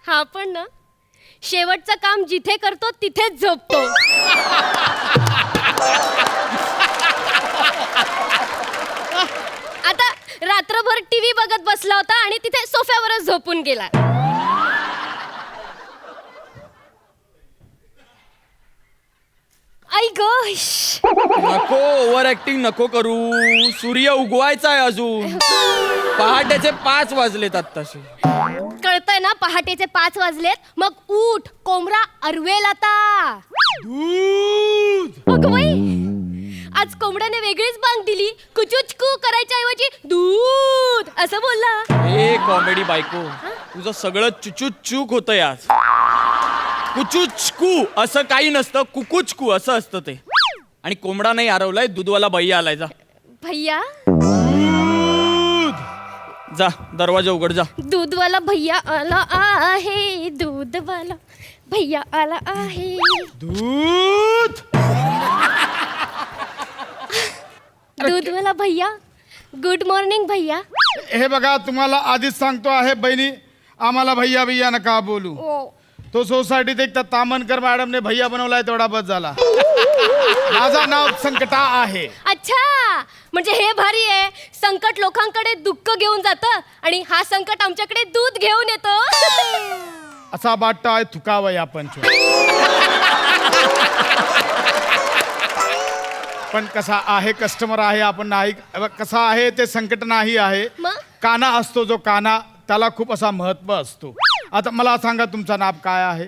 हा पण ना शेवटचं काम जिथे करतो तिथेच झोपतो. आता रात्रभर टीव्ही बघत बसला होता आणि तिथे सोफ्यावरच झोपून गेला. आई गोश. नको ओव्हर ऍक्टिंग नको करू. सूर्य उगवायचा आहे अजून. पहाटेचे 5 वाजलेत आत्ताशी. कळतंय ना पहाटेचे 5 वाजलेत. मग उठ कोंबडा अरवेल आता. अगं बाई आज कोंबड्याने वेगळीच बांग दिली. कुचुचकू करायच्या ऐवजी दूध असं बोलला. ए कॉमेडी बायको तुझं सगळं चुचूचूक होतंय आज. कुचुचकू असं काही नसतं. कुकुचकू असं असतं ते. आणि कोंबडा नाही हरवलाय दूधवाला भैया आलाय. जा भैया जा दरवाजा उघड जा. दूधवाला भैया आला आहे. दूधवाला भैया आला आहे. दूध दूधवाला भैया गुड मॉर्निंग भैया. हे बघा तुम्हाला आधीच सांगतो आहे बहिणी आम्हाला भैया भैया नका बोलू. तो सोसायटीत एक तर तामनकर मॅडमने भैया बनवलाय तेवढा बस झाला. माझं नाव संकटा आहे. अच्छा म्हणजे हे भारी आहे. संकट लोकांकडे दुःख घेऊन जातं आणि हा संकट आमच्याकडे दूध घेऊन येतो. असा वाटतं आहे थुकावं आपण. पण कसा आहे कस्टमर आहे आपण नाही. कसा आहे ते संकट नाही आहे. मग? काना असतो जो काना त्याला खूप असा महत्व असतो. आता मला सांगा तुमचं नाव काय आहे.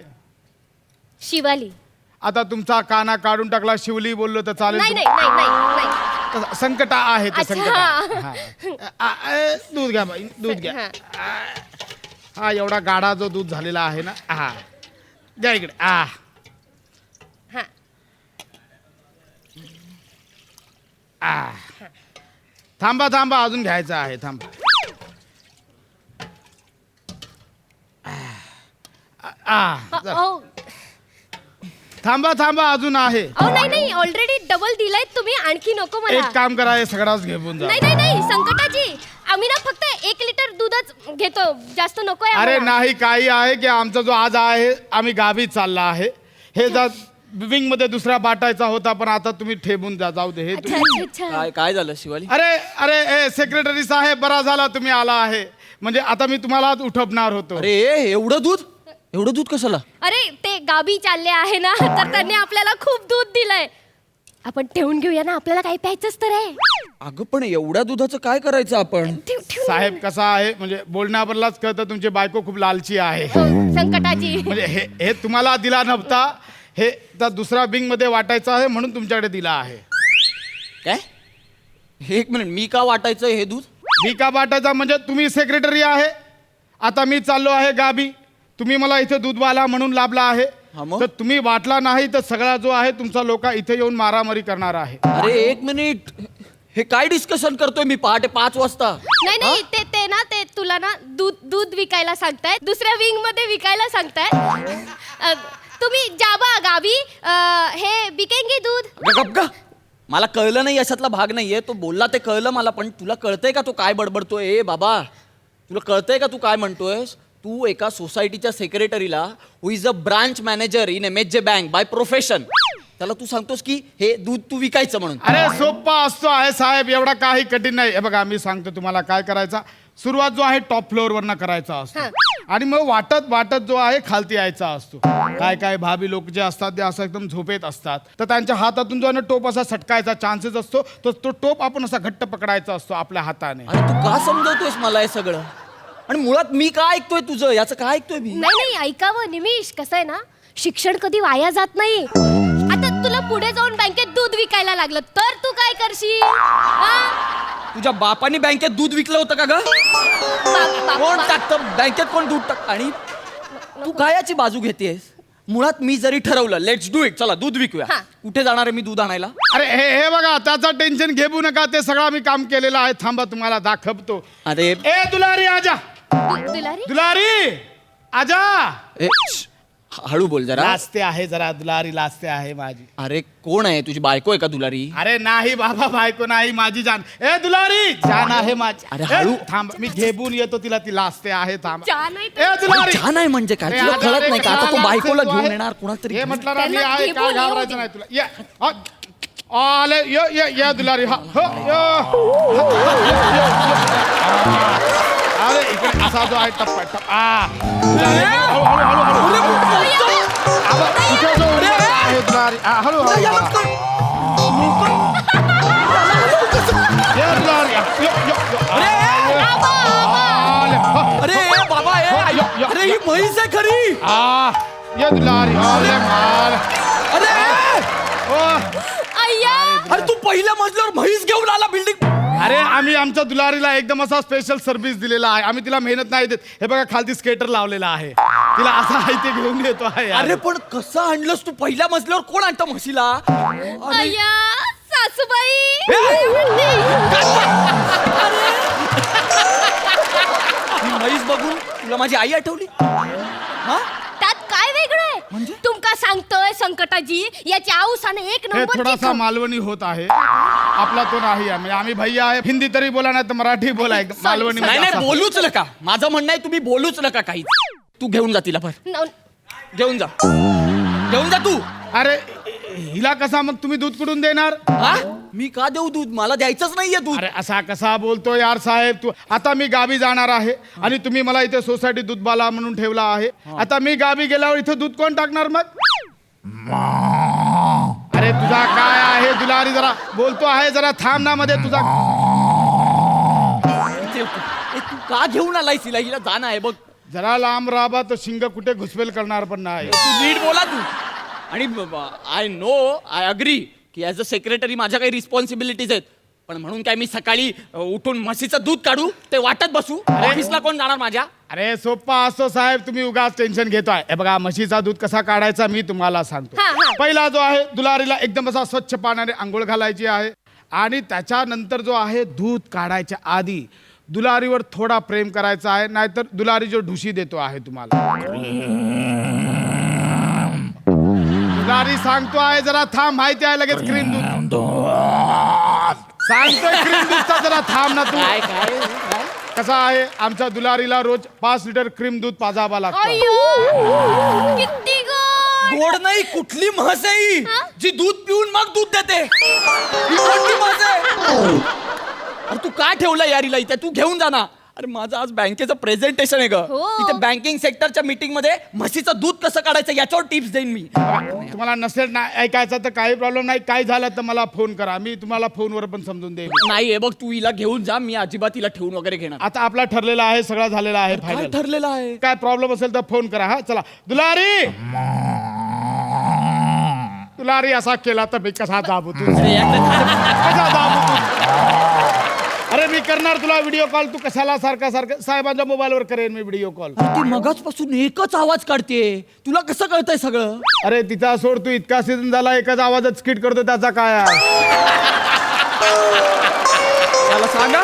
शिवाली. आता तुमचा काना काढून टाकला शिवली बोललो तर चालेल. नाही नाही नाही नाही नाही. संकटा आहे ते अच्छा. संकट. दूध घ्या बाई दूध घ्या. हा एवढा गाढा जो दूध झालेला आहे ना. हा द्या इकडे. हा. थांबा थांबा अजून घ्यायचं आहे. थांबा. अहो थांबा थांबा अजून आहे. नाही नाही ऑलरेडी डबल दिलाय तुम्ही. आणखी नको मला. एक काम करा हे सगळाच घेऊन जा. नाही नाही नाही संकटाची आम्ही ना फक्त 1 लिटर दूधच घेतो. जास्त नकोय अरे आम्हाला. नाही काही आहे की आमचा जो आज आहे आम्ही गावी चालला आहे. हे जा विंग मध्ये दुसरा बाटायचा होता पण आता तुम्ही ठेवून जा. जाऊ दे हे अच्छा अच्छा अच्छा. काय काय झालं शिवाली. अरे अरे सेक्रेटरी साहेब बरा झाला तुम्ही आला आहे. म्हणजे आता मी तुम्हाला उठवणार होतो. अरे एवढं दूध कशाला. अरे ते गावी चालले आहे ना तर त्यांनी आपल्याला खूप दूध दिलंय. आपण ठेवून घेऊया ना. आपल्याला काही प्यायचंच तर आहे. अगं पण एवढ्या दुधाचं काय करायचं आपण. ठेव. साहेब कसा आहे म्हणजे बोलण्यावरलाच कळतं तुमची बायको खूप लालची आहे. संकटाची. म्हणजे हे तुम्हाला दिला नव्हता. हे तर दुसरा बिंग मध्ये वाटायचं आहे म्हणून तुमच्याकडे दिला आहे. काय. 1 मिनिट मी का वाटायचं हे दूध. मी का वाटायचा म्हणजे तुम्ही सेक्रेटरी आहे. आता मी चाललो आहे गावी. तुम्ही मला इथे दूधवाला म्हणून लाभला आहे. हा मग? तर तुम्ही वाटला नाही तर सगळा जो आहे तुमचा लोक इथे येऊन मारामारी करणार आहे. अरे 1 मिनिट हे काय डिस्कशन करतोय मी पहाटे 5 वाजता. नाही नाही ते ना ते तुला ना दूध विकायला सांगतायत. दुसऱ्या विंग मध्ये विकायला सांगतायत. तुम्ही जाबा गावी हे बिकेंगे दूध. गप ग. मला कळलं नाही अशातला भाग नाहीये. तो बोलला ते कळलं मला. पण तुला कळतंय का तो काय बडबडतोय. ए बाबा तुला कळतंय का तू काय म्हणतोयस. तू एका सोसायटीच्या सेक्रेटरीला who is a branch manager in MHJ bank by profession त्याला तू सांगतोस की हे दूध तू विकायचं म्हणून. अरे सोप्पा असतो आहे साहेब. एवढा काही कठीण नाही. हे बघा मी सांगतो तुम्हाला काय करायचा. सुरुवात जो आहे टॉप फ्लोअर वरनं करायचा असतो. आणि मग वाटत वाटत जो आहे खालती यायचा असतो. काय काय भाभी लोक जे असतात ते असं एकदम झोपेत असतात तर त्यांच्या हातातून जो आहे ना टोप असा सटकायचा चान्सेस असतो. तर तो टोप आपण असा घट्ट पकडायचा असतो आपल्या हाताने. अरे तू का समजवतोयस मला हे सगळं. आणि मुळात मी काय ऐकतोय तुझं याचं काय ऐकतोय मी. नाही नाही ऐकावं निमिष. कसं आहे ना शिक्षण कधी वाया जात नाही. आता तुला पुढे जाऊन बँकेत दूध विकायला लागलं तर तू काय करशील. तुझ्या बापाने बँकेत दूध विकलं होतं का ग. कोण टाकतं बँकेत कोण दूध टाक. आणि तू काय याची बाजू घेतेस. मुळात मी जरी ठरवलं लेट्स डू इट चला दूध विकूया. कुठे जाणार आहे मी दूध आणायला. अरे हे बघा त्याचं टेन्शन घेऊ नका. ते सगळं मी काम केलेलं आहे. थांबा तुम्हाला दाखवतो. अरे ए दुलारी आजा. दुलारी. दुलारी आजा. ए, हळू बोल जरा. लाजते आहे जरा, दुलारी लाजते आहे माझी. अरे कोण आहे तुझी बायको आहे का दुलारी? अरे नाही बाबा, बायको नाही, माझी जान. ए दुलारी, जान आहे माझी. अरे ए, हळू. थांब, मी घेऊन येतो तिला, ती लाजते आहे. थांब. छान आहे ए दुलारी, छान आहे म्हणजे काय? ए, तुला अरे, कळत नाही का? आता तो कशाला बायकोला लाजते तू घेऊन आहे? येणार कुणातरी. हे म्हटलं ना मी त्यांना आहे, घेऊन काय येऊ घाबरायचं दे. नाही तुला. ये आले, ये दुलारी. हा अरे इकडे असा जो आहे टप्पा दुलारी, हळू. इथे जो उभा आहे दुलारी, हळू. ये दुलारी, अरे बाबा अरे ही म्हैस आहे खरी. ये दुलारी, अरे अय्या अरे तू पहिल्या मजल्यावर म्हैस घेऊन आला बिल्डिंग. अरे आम्ही आमच्या दुलारीला एकदम असा स्पेशल सर्व्हिस दिलेला आहे. आम्ही तिला मेहनत नाही देत. हे बघा खालती स्केटर लावलेला आहे, तिला असं आहे ते घेऊन येतो आहे. अरे पण कसं आणलंस तू पहिल्या मजल्यावर? कोण आणतं म्हशीला? अय्या सासूबाई ही म्हैस बघून तुला माझी आई आठवली? हा त्यात काय वेगळं आहे? म्हणजे? तुमका सांगतोय संकटाजी, याची आऊसाने एक हे नंबर थोडासा मालवणी होत आहे. आपला तो नाही आहे. म्हणजे आम्ही भैया आहे. हिंदी तरी बोला नाही तर मराठी बोला. एकदम मालवणी नाही मध्ये नाही असा. बोलूच नका. माझं म्हणणं आहे तुम्ही बोलूच नका काहीच. तू घेऊन जा तिला. घेऊन जा तू. अरे हिला कसा मग तुम्ही दूध कुठून देणार? हा मी का देऊ दूध? मला द्यायचंच नाहीये दूध. अरे असा कसा बोलतो यार साहेब तू? आता मी गावी जाणार आहे आणि तुम्ही मला इथे सोसायटी दूधवाला म्हणून ठेवला आहे. आता मी गावी गेल्यावर इथे दूध कोण टाकणार मग? अरे तुझा काय आहे दुलारी? जरा बोलतो आहे, जरा थांब ना मध्ये तुझा. तू का घेऊन आलाय तिला? हिला जाणं आहे बघ. जरा लांब राबा तर शिंग कुठे घुसपेल करणार पण नाही. तू नीट बोला तू. आणि आय अग्री की ॲज अ सेक्रेटरी माझ्या काही रिस्पॉन्सिबिलिटीज आहेत. पण म्हणून काय मी सकाळी उठून म्हशीचं दूध काढू ते वाटत बसू? ऑफिसला कोण जाणार माझ्या? अरे सोप्पा असतो साहेब, तुम्ही उगाच टेन्शन घेताय. हे बघा म्हशीचा दूध कसा काढायचा मी तुम्हाला सांगतो. पहिला जो आहे दुलारीला एकदम असा स्वच्छ पाण्याने आंघोळ घालायची आहे आणि त्याच्यानंतर जो आहे दूध काढायच्या आधी दुलारीवर थोडा प्रेम करायचा आहे, नाहीतर दुलारी जो ढुशी देतो आहे तुम्हाला. दुलारी सांगतो आहे जरा थांब, माहिती आहे लगेच क्रीम दूध सांगतोय. क्रीम दूधचा जरा थांब ना तू. काय काय कसा आहे आमच्या दुलारीला रोज 5 लिटर क्रीम दूध पाजावा लागतो. अय्यो किती गोड. गोड नाही. कुठली म्हस आहे ही? जी दूध पिऊन मग दूध देते? ही कोणती म्हस आहे? अरे तू का ठेवलं यार हिला इथे? तू घेऊन जा ना. अरे माझं आज बँकेचं प्रेझेंटेशन आहे ग. हो. इथे बँकिंग सेक्टरच्या मीटिंग मध्ये म्हशीचं दूध कसं काढायचं याच्यावर टिप्स देईन मी. तुम्हाला नसेल ना ऐकायचं तर काही प्रॉब्लेम नाही. काय झालं तर मला फोन करा, मी तुम्हाला फोनवर पण समजून देईन. नाही हे बघ, तू हिला घेऊन जा. मी अजिबात हिला ठेवून वगैरे घेणार. आता आपला ठरलेला आहे, सगळं झालेला आहे काय फायनल. ठरलेलं आहे? काय प्रॉब्लेम असेल तर फोन करा. हा चला दुलारी. दुलारी असा केला तर मी कसा दाबू तू? कसा दाबू तू? अरे मी करणार तुला व्हिडिओ कॉल. तू कशाला सारखा साहेबांच्या मोबाईलवर करेन मी व्हिडिओ कॉल. ती मगाचपासून एकच आवाज काढते. तुला कसं कळतंय सगळं? अरे तिचा सोड, तू इतका सीझन झाला एकच आवाजच स्किट करतो, त्याचा काय आहे? त्याला सांगा